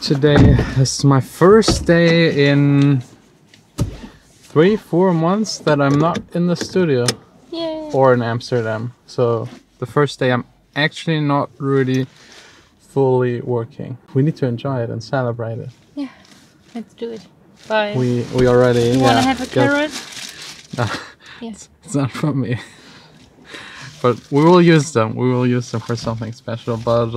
Today is my first day in 3-4 months that I'm not in the studio. Yay. Or in Amsterdam. So the first day I'm actually not really fully working. We need to enjoy it and celebrate it. Yeah, let's do it. Bye. We already. You wanna have a carrot? No, Yes. it's not for me. But we will use them. We will use them for something special. But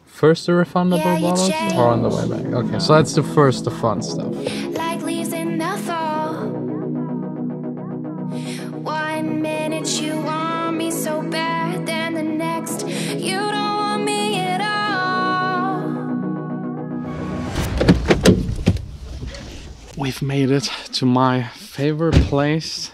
first the refundable bottles or on the way back? Okay, so let's do first the fun stuff. Like leaves in the fall. 1 minute you want me so bad, then the next you don't want me at all. We've made it to my favorite place.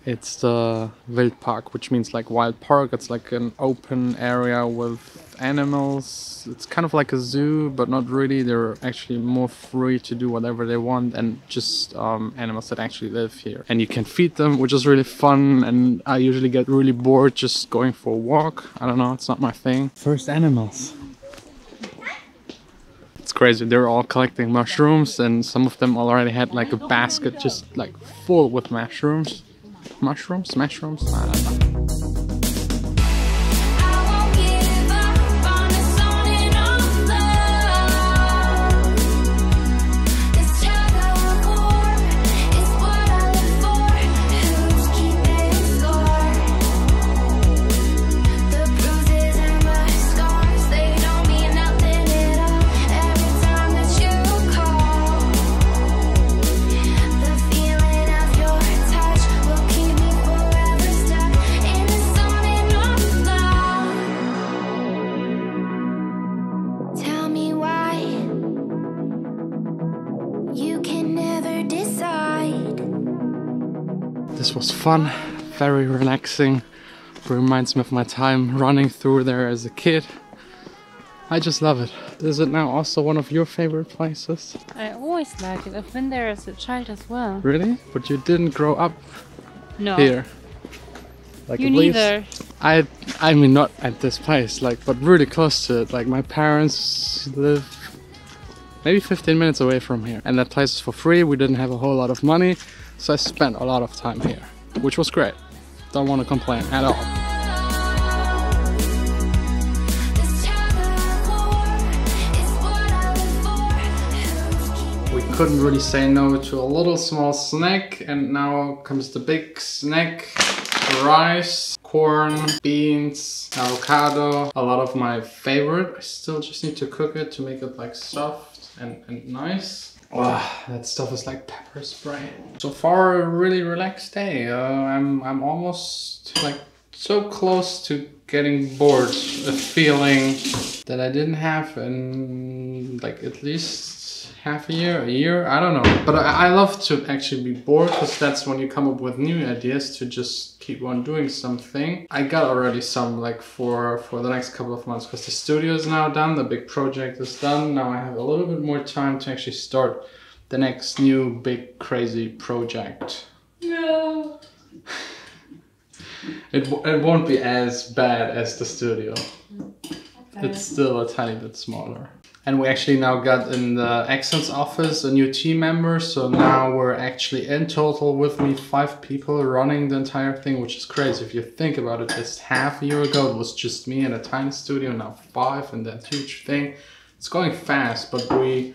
It's the BEATPORT, which means like wild park. It's like an open area with animals. It's kind of like a zoo, but not really. They're actually more free to do whatever they want, and just animals that actually live here. And you can feed them, which is really fun. And I usually get really bored just going for a walk. I don't know, it's not my thing. First animals. It's crazy. They're all collecting mushrooms, and some of them already had like a basket just like full with mushrooms. Mushrooms? I don't know. This was fun, very relaxing. Reminds me of my time running through there as a kid. I just love it. Is it now also one of your favorite places? I always like it. I've been there as a child as well. Really? But you didn't grow up No. here? Like You at least, neither. I mean not at this place, like, but really close to it. Like my parents live maybe 15 minutes away from here, and that place is for free. We didn't have a whole lot of money, so I spent a lot of time here, which was great. Don't want to complain at all. We couldn't really say no to a little small snack, and now comes the big snack. Rice, corn, beans, avocado, a lot of my favorite. I still just need to cook it to make it like soft and nice. Wow, that stuff is like pepper spray. So far, a really relaxed day. I'm almost like so close to getting bored. A feeling that I didn't have in like at least half a year, I don't know. But I love to actually be bored, because that's when you come up with new ideas to just keep on doing something. I got already some like for the next couple of months, because the studio is now done, the big project is done. Now I have a little bit more time to actually start the next new big crazy project. No. It won't be as bad as the studio. Okay. It's still a tiny bit smaller. And we actually now got in the Accents office a new team member, so now we're actually in total with me 5 people running the entire thing, which is crazy. If you think about it, just half a year ago it was just me in a tiny studio, now 5 and that huge thing. It's going fast, but we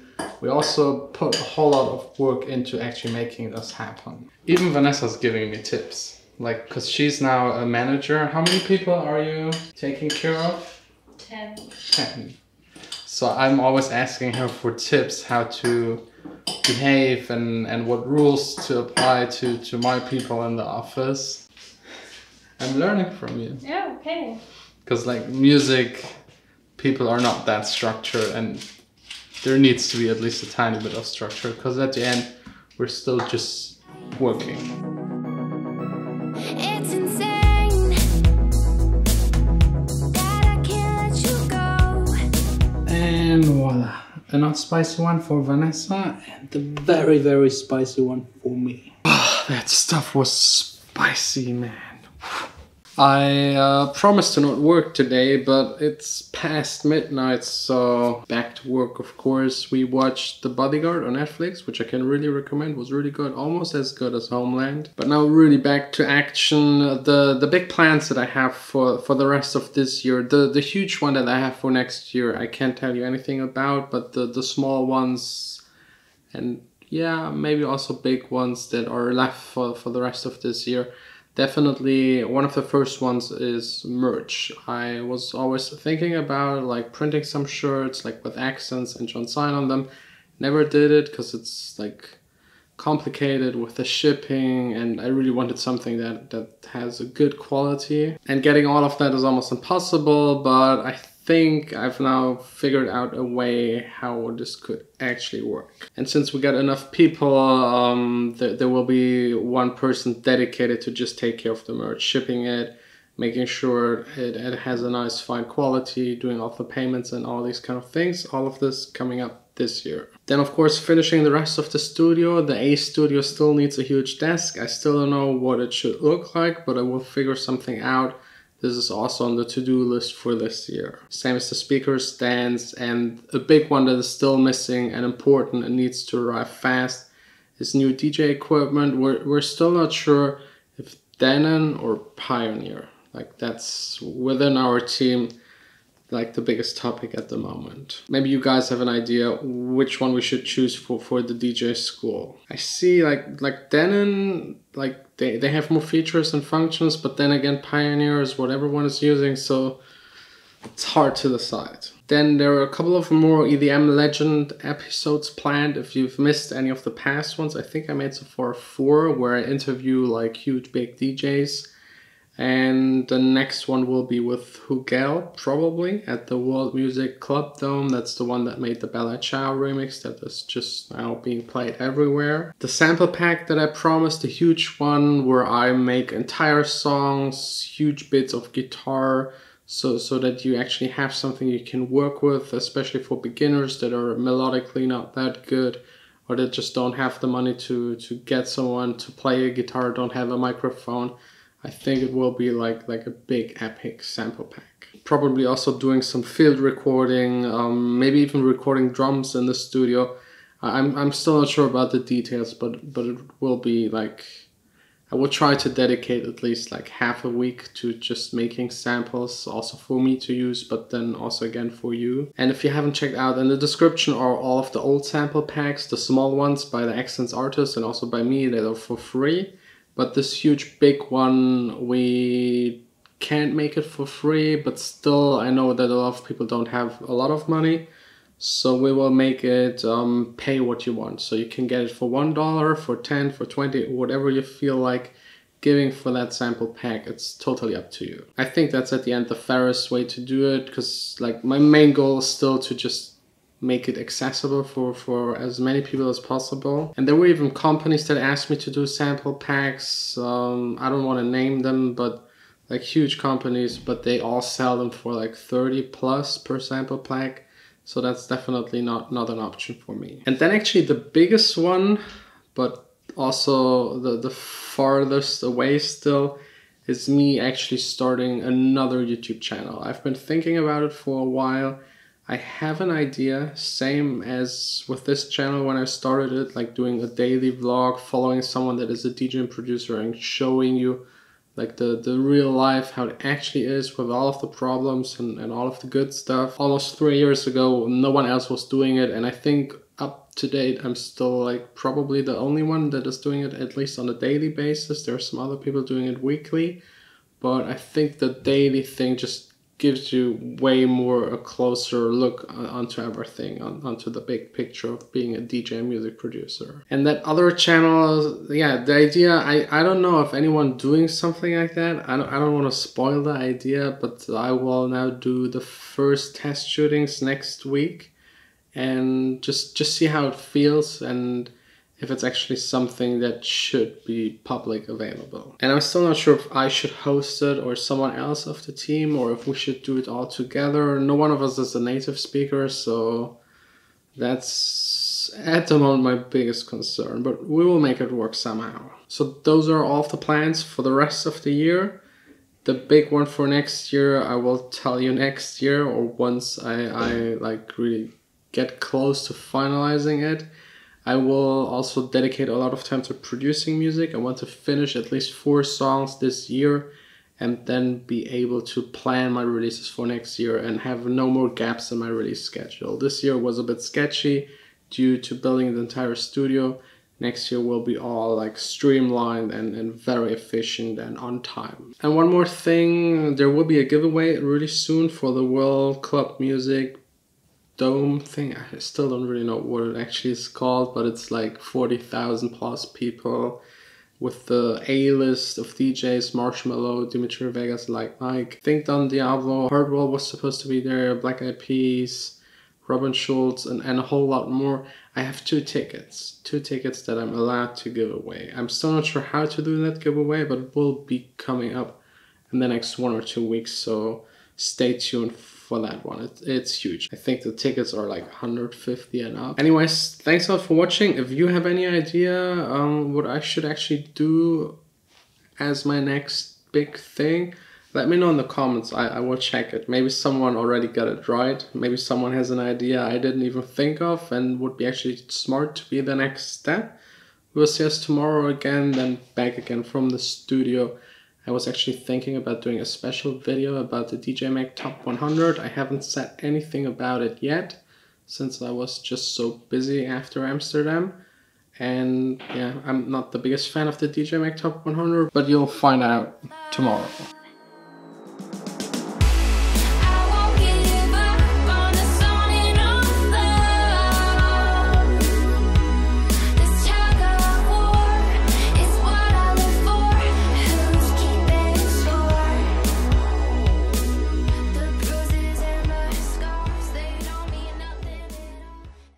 also put a whole lot of work into actually making this happen. Even Vanessa's giving me tips, like, because she's now a manager. How many people are you taking care of? 10. 10. So I'm always asking her for tips how to behave and what rules to apply to my people in the office. I'm learning from you. Yeah, okay. Because like music, people are not that structured, and there needs to be at least a tiny bit of structure, because at the end we're still just working. It's insane that I can't let you go. And voila, a not spicy one for Vanessa, and the very, very spicy one for me. Oh, that stuff was spicy, man. I promised to not work today, but it's past midnight, so back to work, of course. We watched The Bodyguard on Netflix, which I can really recommend. It was really good, almost as good as Homeland. But now really back to action. The big plans that I have for the rest of this year, the huge one that I have for next year, I can't tell you anything about, but the small ones and yeah, maybe also big ones that are left for the rest of this year. Definitely one of the first ones is merch. I was always thinking about like printing some shirts like with accents and Jon Sine on them. Never did it because it's like complicated with the shipping, and I really wanted something that has a good quality. And getting all of that is almost impossible, but I think I've now figured out a way how this could actually work. And since we got enough people, there will be one person dedicated to just take care of the merch, shipping it, making sure it has a nice fine quality, doing all the payments and all these kind of things. All of this coming up this year. Then of course finishing the rest of the studio. The A studio still needs a huge desk. I still don't know what it should look like, but I will figure something out. This is also on the to-do list for this year. Same as the speaker stands, and a big one that is still missing and important and needs to arrive fast is new DJ equipment. We're still not sure if Denon or Pioneer. Like that's within our team like the biggest topic at the moment. Maybe you guys have an idea which one we should choose for the DJ school. I see like Denon, like they have more features and functions, but then again Pioneer is what everyone is using, so it's hard to decide. Then there are a couple of more EDM Legend episodes planned. If you've missed any of the past ones, I think I made so far 4 where I interview like huge big DJs. And the next one will be with Hugel, probably, at the World Music Club Dome. That's the one that made the Bella Ciao remix that is just now being played everywhere. The sample pack that I promised, a huge one where I make entire songs, huge bits of guitar, so that you actually have something you can work with, especially for beginners that are melodically not that good, or that just don't have the money to get someone to play a guitar, don't have a microphone. I think it will be like a big epic sample pack. Probably also doing some field recording, maybe even recording drums in the studio. I'm still not sure about the details, but it will be like, I will try to dedicate at least like half a week to just making samples, also for me to use, but then also again for you. And if you haven't checked out, in the description are all of the old sample packs, the small ones by the Accents artists and also by me, that are for free. But this huge big one, we can't make it for free, but still I know that a lot of people don't have a lot of money. So we will make it pay what you want. So you can get it for $1, for 10, for 20, whatever you feel like giving for that sample pack. It's totally up to you. I think that's at the end the fairest way to do it, because like my main goal is still to just make it accessible for as many people as possible. And there were even companies that asked me to do sample packs. I don't want to name them, but like huge companies, but they all sell them for like 30 plus per sample pack. So that's definitely not an option for me. And then actually the biggest one, but also the farthest away still, is me actually starting another YouTube channel. I've been thinking about it for a while. I have an idea, same as with this channel when I started it, like doing a daily vlog, following someone that is a DJ and producer and showing you like the real life, how it actually is with all of the problems and all of the good stuff. Almost 3 years ago, no one else was doing it, and I think up to date, I'm still like probably the only one that is doing it at least on a daily basis. There are some other people doing it weekly, but I think the daily thing just gives you way more a closer look onto everything, onto the big picture of being a DJ and music producer. And that other channel, yeah, the idea, I don't know if anyone doing something like that. I don't want to spoil the idea, but I will now do the first test shootings next week and just see how it feels and if it's actually something that should be public available. And I'm still not sure if I should host it or someone else of the team, or if we should do it all together. No one of us is a native speaker, so that's at the moment my biggest concern, but we will make it work somehow. So those are all of the plans for the rest of the year. The big one for next year, I will tell you next year, or once I like really get close to finalizing it. I will also dedicate a lot of time to producing music. I want to finish at least 4 songs this year and then be able to plan my releases for next year and have no more gaps in my release schedule. This year was a bit sketchy due to building the entire studio. Next year will be all like streamlined and very efficient and on time. And one more thing, there will be a giveaway really soon for the World Club Music Dome thing. I still don't really know what it actually is called, but it's like 40,000 plus people with the A-list of DJs, Marshmello, Dimitri Vegas, like Mike. I think Don Diablo, Hardwell was supposed to be there, Black Eyed Peas, Robin Schulz, and a whole lot more. I have 2 tickets that I'm allowed to give away. I'm still not sure how to do that giveaway, but it will be coming up in the next 1 or 2 weeks, so stay tuned for that one. It's huge. I think the tickets are like 150 and up. Anyways, thanks a lot for watching. If you have any idea what I should actually do as my next big thing, let me know in the comments. I will check it. Maybe someone already got it right. Maybe someone has an idea I didn't even think of and would be actually smart to be the next step. We'll see us tomorrow again, then back again from the studio. I was actually thinking about doing a special video about the DJ Mag Top 100. I haven't said anything about it yet, since I was just so busy after Amsterdam. And yeah, I'm not the biggest fan of the DJ Mag Top 100, but you'll find out tomorrow.